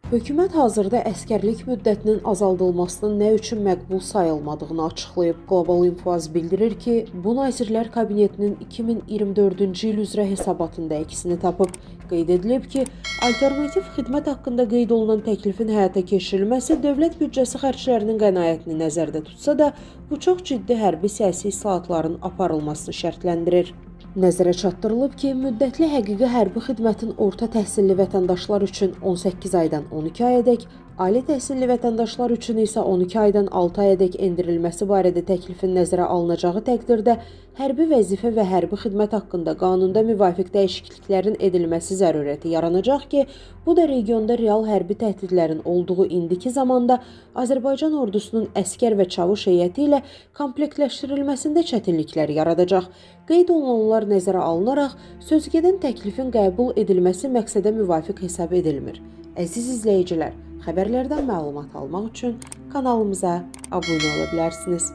Hökumət hazırda əskərlik müddətinin azaldılmasının nə üçün məqbul sayılmadığını açıqlayıb. Qlobal İnfoaz bildirir ki, bu Nazirlər Kabinetinin 2024-cü il üzrə hesabatında əksini tapıb. Qeyd edilib ki, alternativ xidmət haqqında qeyd olunan təklifin həyata keçirilməsi dövlət büdcəsi xərclərinin qənaətini nəzərdə tutsa da, bu çox ciddi hərbi siyasi islahatların aparılmasını şərtləndirir. Nəzərə çatdırılıb ki, müddətli həqiqi hərbi xidmətin orta təhsilli vətəndaşlar üçün 18 aydan 12 ayədək, ali təhsilli vətəndaşlar üçün isə 12 aydan 6 ayədək endirilməsi barədə təklifin nəzərə alınacağı təqdirdə hərbi vəzifə və hərbi xidmət haqqında qanunda müvafiq dəyişikliklərin edilməsi zərurəti yaranacaq ki, bu da regionda real hərbi təhdidlərin olduğu indiki zamanda Azərbaycan ordusunun əskər və çavuş heyəti ilə komplektləşdirilməsində çətinliklər yaradacaq. Qeyd olunanlar nəzərə alınaraq, sözügedən təklifin qəbul edilməsi məqsədə müvafiq hesab edilmir. Əziz izləyicilər, xəbərlərdən məlumat almaq üçün kanalımıza abunə ola bilərsiniz.